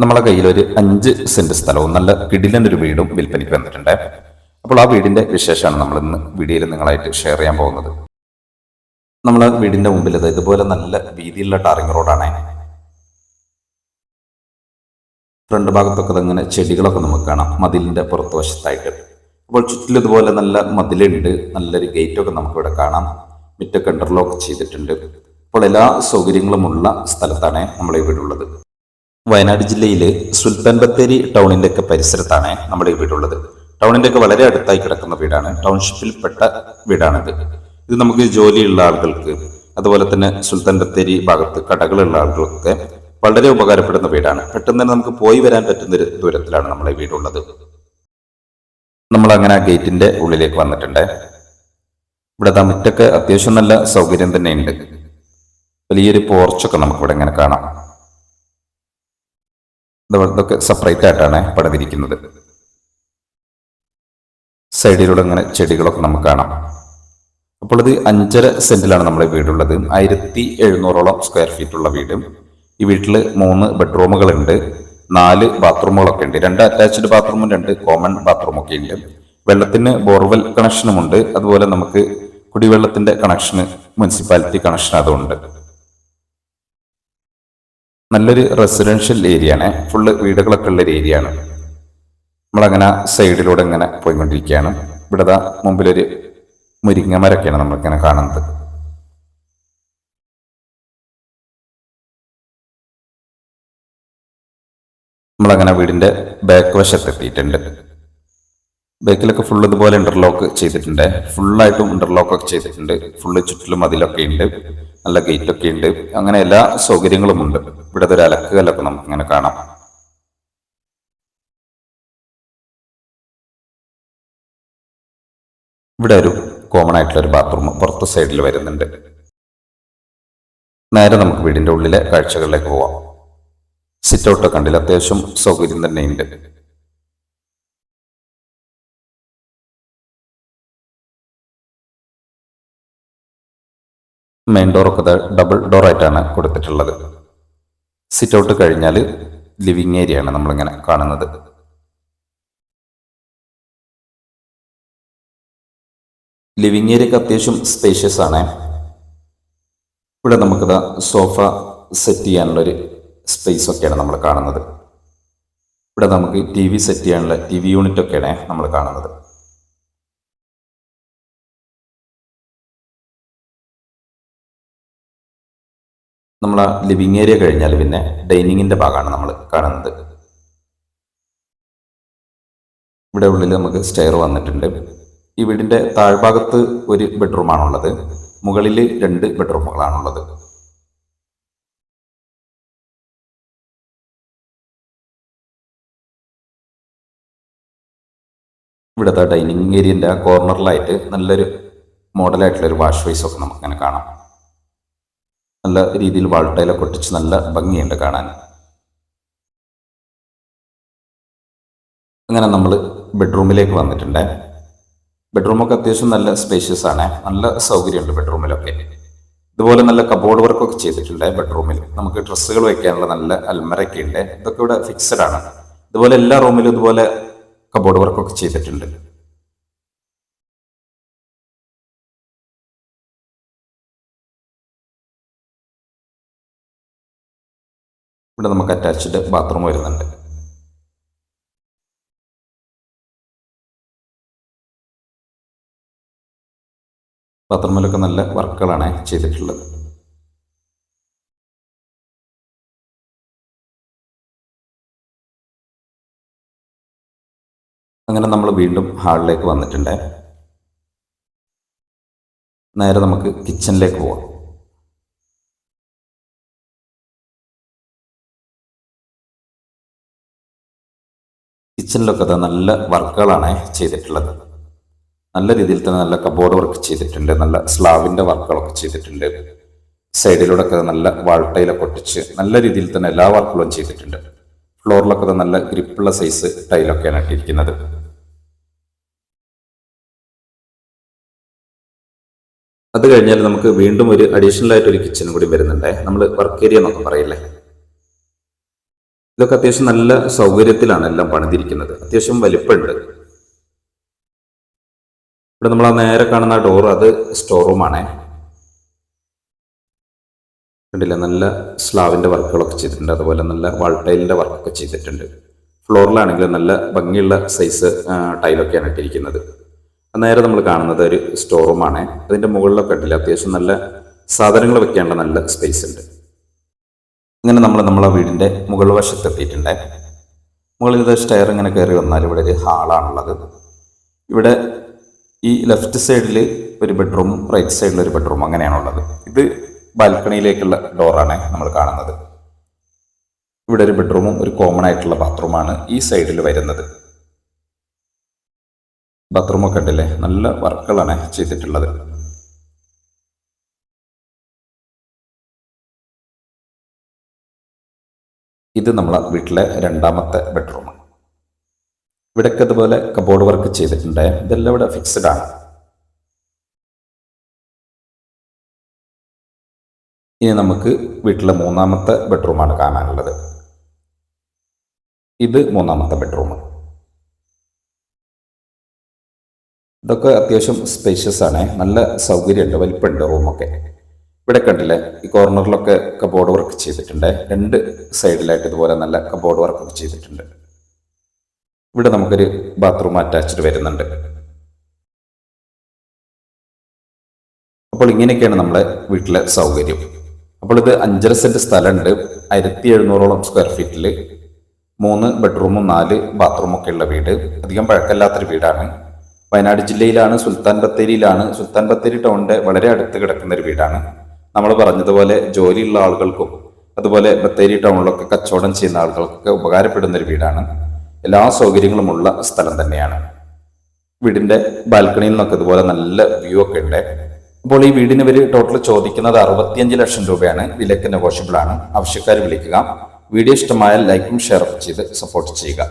നമ്മളെ കയ്യിൽ ഒരു 5 സെന്റ് സ്ഥലവും നല്ല കിടിലൻ ഒരു വീടും വിൽപ്പനയ്ക്ക് വന്നിട്ടുണ്ട്. അപ്പോൾ ആ വീടിന്റെ വിശേഷമാണ് നമ്മൾ ഇന്ന് വീഡിയോയിൽ നിങ്ങളായിട്ട് ഷെയർ ചെയ്യാൻ പോകുന്നത്. നമ്മളെ വീടിന്റെ മുമ്പിൽ ഇതുപോലെ നല്ല വീതിയുള്ള ടാറിംഗ് റോഡാണ്. ഫ്രണ്ട് ഭാഗത്തൊക്കെ ഇങ്ങനെ ചെടികളൊക്കെ നമുക്ക് കാണാം മതിലിന്റെ പുറത്തുവശത്തായിട്ട്. അപ്പോൾ ചുറ്റിലും ഇതുപോലെ നല്ല മതിലുണ്ട്, നല്ലൊരു ഗേറ്റൊക്കെ നമുക്കിവിടെ കാണാം. മുറ്റൊക്കെ ഇന്റർലോക്ക് ചെയ്തിട്ടുണ്ട്. അപ്പോൾ എല്ലാ സൗകര്യങ്ങളുമുള്ള സ്ഥലത്താണ് നമ്മുടെ ഈ വീടുള്ളത്. വയനാട് ജില്ലയിലെ സുൽത്താൻ ബത്തേരി ടൗണിന്റെ ഒക്കെ പരിസരത്താണ് നമ്മുടെ ഈ വീടുള്ളത്. ടൗണിന്റെ ഒക്കെ വളരെ അടുത്തായി കിടക്കുന്ന വീടാണ്, ടൗൺഷിപ്പിൽപ്പെട്ട വീടാണിത്. ഇത് നമുക്ക് ജോലിയുള്ള ആളുകൾക്ക്, അതുപോലെ തന്നെ സുൽത്താൻ ബത്തേരി ഭാഗത്ത് കടകളുള്ള ആളുകൾക്കൊക്കെ വളരെ ഉപകാരപ്പെടുന്ന വീടാണ്. പെട്ടെന്ന് തന്നെ നമുക്ക് പോയി വരാൻ പറ്റുന്ന ഒരു ദൂരത്തിലാണ് നമ്മുടെ വീടുള്ളത്. നമ്മൾ അങ്ങനെ ആ ഗേറ്റിന്റെ ഉള്ളിലേക്ക് വന്നിട്ടുണ്ട്. ഇവിടെ മുറ്റൊക്കെ അത്യാവശ്യം നല്ല സൗകര്യം തന്നെയുണ്ട്. വലിയൊരു പോർച്ചൊക്കെ നമുക്കിവിടെ ഇങ്ങനെ കാണാം. ഇതൊക്കെ സെപ്പറേറ്റ് ആയിട്ടാണ് പണിതിരിക്കുന്നത്. സൈഡിലൂടെ ഇങ്ങനെ ചെടികളൊക്കെ നമുക്ക് കാണാം. അപ്പോൾ ഇത് 5.5 സെന്റിലാണ് നമ്മുടെ വീടുള്ളത്. 1700ഓളം സ്ക്വയർ ഫീറ്റ് ഉള്ള വീട്. ഈ വീട്ടിൽ 3 ബെഡ്റൂമുകളുണ്ട്, 4 ബാത്റൂമുകളൊക്കെ ഉണ്ട്. 2 അറ്റാച്ച്ഡ് ബാത്റൂമും 2 കോമൺ ബാത്റൂമൊക്കെ ഉണ്ട്. വെള്ളത്തിന് ബോർവെൽ കണക്ഷനുമുണ്ട്. അതുപോലെ നമുക്ക് കുടിവെള്ളത്തിന്റെ കണക്ഷന് മുനിസിപ്പാലിറ്റി കണക്ഷൻ അതുണ്ട്. നല്ലൊരു റെസിഡൻഷ്യൽ ഏരിയ ആണ്, ഫുള്ള് വീടുകളൊക്കെ ഉള്ള ഒരു ഏരിയ ആണ്. നമ്മളങ്ങനെ സൈഡിലൂടെ ഇങ്ങനെ പോയിക്കൊണ്ടിരിക്കുകയാണ്. ഇവിടെ മുമ്പിലൊരു മുരിങ്ങമരൊക്കെയാണ് നമ്മളിങ്ങനെ കാണുന്നത്. നമ്മളങ്ങനെ വീടിന്റെ ബാക്ക് വശത്തെത്തിയിട്ടുണ്ട്. ബാക്കിലൊക്കെ ഫുള്ള് ഇതുപോലെ ഇന്റർലോക്ക് ചെയ്തിട്ടുണ്ട്. ഫുള്ളായിട്ടും ഇന്റർലോക്ക് ഒക്കെ ചെയ്തിട്ടുണ്ട്. ഫുള്ള് ചുറ്റിലും അതിലൊക്കെ ഉണ്ട്, നല്ല ഗേറ്റ് ഒക്കെ ഉണ്ട്. അങ്ങനെ എല്ലാ സൗകര്യങ്ങളും ഉണ്ട്. ഇവിടെ ഒരു അലക്കുകല്ലൊക്കെ നമുക്ക് ഇങ്ങനെ കാണാം. ഇവിടെ ഒരു കോമൺ ആയിട്ടുള്ള ഒരു ബാത്റൂം പുറത്ത് സൈഡിൽ വരുന്നുണ്ട്. നേരെ നമുക്ക് വീടിന്റെ ഉള്ളിലെ കാഴ്ചകളിലേക്ക് പോവാം. സിറ്റ് ഔട്ടൊക്കെ കണ്ടില്ല, അത്യാവശ്യം സൗകര്യം തന്നെയുണ്ട്. മെയിൻ ഡോറൊക്കെ ഡബിൾ ഡോർ ആയിട്ടാണ് കൊടുത്തിട്ടുള്ളത്. സിറ്റ് ഔട്ട് കഴിഞ്ഞാൽ ലിവിങ് ഏരിയ ആണ് നമ്മളിങ്ങനെ കാണുന്നത്. ലിവിങ് ഏരിയക്ക് അത്യാവശ്യം സ്പേഷ്യസ് ആണ്. ഇവിടെ നമുക്കിത് സോഫ സെറ്റ് ചെയ്യാനുള്ളൊരു സ്പേസ് ഒക്കെയാണ് നമ്മൾ കാണുന്നത്. ഇവിടെ നമുക്ക് TV സെറ്റ് ചെയ്യാനുള്ള TV യൂണിറ്റ് ഒക്കെയാണ് നമ്മൾ കാണുന്നത്. നമ്മൾ ആ ലിവിങ് ഏരിയ കഴിഞ്ഞാൽ പിന്നെ ഡൈനിങ്ങിന്റെ ഭാഗമാണ് നമ്മൾ കാണുന്നത്. ഇവിടെ ഉള്ളിൽ നമുക്ക് സ്റ്റെയർ വന്നിട്ടുണ്ട്. ഈ വീടിന്റെ താഴ്ഭാഗത്ത് ഒരു ബെഡ്റൂമാണുള്ളത്, മുകളിൽ 2 ബെഡ്റൂമുകളാണുള്ളത്. ഇവിടുത്തെ ഡൈനിങ് ഏരിയന്റെ കോർണറിലായിട്ട് നല്ലൊരു മോഡലായിട്ടുള്ളൊരു വാഷ് ബേസ് ഒക്കെ നമുക്കിങ്ങനെ കാണാം. നല്ല രീതിയിൽ വാൾട്ടയിലൊക്കെ ഒട്ടിച്ച് നല്ല ഭംഗിയുണ്ട് കാണാൻ. അങ്ങനെ നമ്മൾ ബെഡ്റൂമിലേക്ക് വന്നിട്ടുണ്ട്. ബെഡ്റൂമൊക്കെ അത്യാവശ്യം നല്ല സ്പേഷ്യസ് ആണ്, നല്ല സൗകര്യമുണ്ട് ബെഡ്റൂമിലൊക്കെ. ഇതുപോലെ നല്ല കബോർഡ് വർക്കൊക്കെ ചെയ്തിട്ടുണ്ട് ബെഡ്റൂമിൽ. നമുക്ക് ഡ്രസ്സുകൾ വയ്ക്കാനുള്ള നല്ല അൽമരൊക്കെ ഉണ്ട്. ഇതൊക്കെ ഇവിടെ ഫിക്സഡ് ആണ്. ഇതുപോലെ എല്ലാ റൂമിലും ഇതുപോലെ കബോർഡ് വർക്കൊക്കെ ചെയ്തിട്ടുണ്ട്. ഇവിടെ നമുക്ക് അറ്റാച്ച്ഡ് ബാത്റൂം വരുന്നുണ്ട്. ബാത്റൂമിലൊക്കെ നല്ല വർക്കുകളാണ് ചെയ്തിട്ടുള്ളത്. അങ്ങനെ നമ്മൾ വീണ്ടും ഹാളിലേക്ക് വന്നിട്ടുണ്ട്. നേരെ നമുക്ക് കിച്ചണിലേക്ക് പോവാം. കിച്ചണിലൊക്കെ നല്ല വർക്കുകളാണ് ചെയ്തിട്ടുള്ളത്. നല്ല രീതിയിൽ തന്നെ നല്ല കബോർഡ് വർക്ക് ചെയ്തിട്ടുണ്ട്, നല്ല സ്ലാബിന്റെ വർക്കുകളൊക്കെ ചെയ്തിട്ടുണ്ട്. സൈഡിലൂടെ ഒക്കെ നല്ല വാൾട്ടയിലൊക്കെ ഒട്ടിച്ച് നല്ല രീതിയിൽ തന്നെ എല്ലാ വർക്കുകളും ചെയ്തിട്ടുണ്ട്. ഫ്ലോറിലൊക്കെ നല്ല ഗ്രിപ്പുള്ള സൈസ് ടൈലൊക്കെയാണ് ഇട്ടിരിക്കുന്നത്. അത് കഴിഞ്ഞാൽ നമുക്ക് വീണ്ടും ഒരു അഡീഷണൽ ആയിട്ട് ഒരു കിച്ചൺ കൂടി വരുന്നുണ്ട്. നമ്മൾ വർക്ക് ഏരിയ എന്നൊക്കെ പറയില്ലേ, ഇതൊക്കെ അത്യാവശ്യം നല്ല സൗകര്യത്തിലാണ് എല്ലാം പണിതിരിക്കുന്നത്. അത്യാവശ്യം വലിപ്പമുണ്ട്. ഇവിടെ നമ്മൾ ആ നേരെ കാണുന്ന ഡോർ അത് സ്റ്റോർ റൂമാണേ. കണ്ടില്ല, നല്ല സ്ലാവിൻ്റെ വർക്കുകളൊക്കെ ചെയ്തിട്ടുണ്ട്. അതുപോലെ നല്ല വാൾ ടൈലിൻ്റെ വർക്കൊക്കെ ചെയ്തിട്ടുണ്ട്. ഫ്ലോറിലാണെങ്കിൽ നല്ല ഭംഗിയുള്ള സൈസ് ടൈലൊക്കെയാണ് ഇട്ടിരിക്കുന്നത്. നേരെ നമ്മൾ കാണുന്നത് ഒരു സ്റ്റോർ റൂമാണ്. അതിൻ്റെ മുകളിലൊക്കെ കണ്ടില്ല, അത്യാവശ്യം നല്ല സാധനങ്ങൾ വെക്കേണ്ട നല്ല സ്പേസ് ഉണ്ട്. ഇങ്ങനെ നമ്മൾ നമ്മളെ വീടിൻ്റെ മുകൾ വശത്ത് എത്തിയിട്ടുണ്ട്. മുകളിൽ ഇത് സ്റ്റെയർ ഇങ്ങനെ കയറി വന്നാൽ ഇവിടെ ഒരു ഹാളാണുള്ളത്. ഇവിടെ ഈ ലെഫ്റ്റ് സൈഡിൽ ഒരു ബെഡ്റൂമും റൈറ്റ് സൈഡിൽ ഒരു ബെഡ്റൂം അങ്ങനെയാണുള്ളത്. ഇത് ബാൽക്കണിയിലേക്കുള്ള ഡോറാണ് നമ്മൾ കാണുന്നത്. ഇവിടെ ഒരു ബെഡ്റൂമും ഒരു കോമൺ ആയിട്ടുള്ള ബാത്റൂമാണ് ഈ സൈഡിൽ വരുന്നത്. ബാത്റൂമൊക്കെ ഉണ്ടല്ലേ, നല്ല വർക്കുകളാണ് ചെയ്തിട്ടുള്ളത്. ഇത് നമ്മളെ വീട്ടിലെ രണ്ടാമത്തെ ബെഡ്റൂം. ഇവിടെയൊക്കെ അതുപോലെ കബോർഡ് വർക്ക് ചെയ്തിട്ടുണ്ട്. ഇതെല്ലാം ഇവിടെ ഫിക്സ്ഡ് ആണ്. ഇനി നമുക്ക് വീട്ടിലെ മൂന്നാമത്തെ ബെഡ്റൂമാണ് കാണാനുള്ളത്. ഇത് മൂന്നാമത്തെ ബെഡ്റൂം. ഇതൊക്കെ അത്യാവശ്യം സ്പേഷ്യസ് ആണ്, നല്ല സൗകര്യമുണ്ട്, വലിപ്പമുണ്ട് റൂമൊക്കെ. ഇവിടെ കണ്ടില്ലേ, ഈ കോർണറിലൊക്കെ കബോർഡ് വർക്ക് ചെയ്തിട്ടുണ്ട്. രണ്ട് സൈഡിലായിട്ട് ഇതുപോലെ നല്ല കബോർഡ് വർക്ക് ചെയ്തിട്ടുണ്ട്. ഇവിടെ നമുക്കൊരു ബാത്റൂം അറ്റാച്ച്ഡ് വരുന്നുണ്ട്. അപ്പോൾ ഇങ്ങനെയൊക്കെയാണ് നമ്മുടെ വീട്ടിലെ സൗകര്യം. അപ്പോൾ ഇത് 5.5 സെന്റ് സ്ഥലമുണ്ട്. 1700ഓളം സ്ക്വയർ ഫീറ്റിൽ 3 ബെഡ്റൂമും 4 ബാത്റൂമൊക്കെ ഉള്ള വീട്. അധികം പഴക്കമില്ലാത്തൊരു വീടാണ്. വയനാട് ജില്ലയിലാണ്, സുൽത്താൻ ബത്തേരിയിലാണ്. സുൽത്താൻ ബത്തേരി ടൗണിൻ്റെ വളരെ അടുത്ത് കിടക്കുന്ന ഒരു വീടാണ്. നമ്മൾ പറഞ്ഞതുപോലെ ജോലിയുള്ള ആളുകൾക്കും അതുപോലെ ബത്തേരി ടൗണിലൊക്കെ കച്ചവടം ചെയ്യുന്ന ആളുകൾക്കൊക്കെ ഉപകാരപ്പെടുന്ന ഒരു വീടാണ്. എല്ലാ സൗകര്യങ്ങളുമുള്ള സ്ഥലം തന്നെയാണ്. വീടിൻ്റെ ബാൽക്കണിയിൽ നിന്നൊക്കെ ഇതുപോലെ നല്ല വ്യൂ ഒക്കെ ഉണ്ട്. അപ്പോൾ ഈ വീടിന് ഇവർ ടോട്ടൽ ചോദിക്കുന്നത് 65 ലക്ഷം രൂപയാണ്. വിലക്ക് നെഗോഷ്യബിൾ ആണ്. ആവശ്യക്കാർ വിളിക്കുക. വീഡിയോ ഇഷ്ടമായാൽ ലൈക്കും ഷെയറും ചെയ്ത് സപ്പോർട്ട് ചെയ്യുക.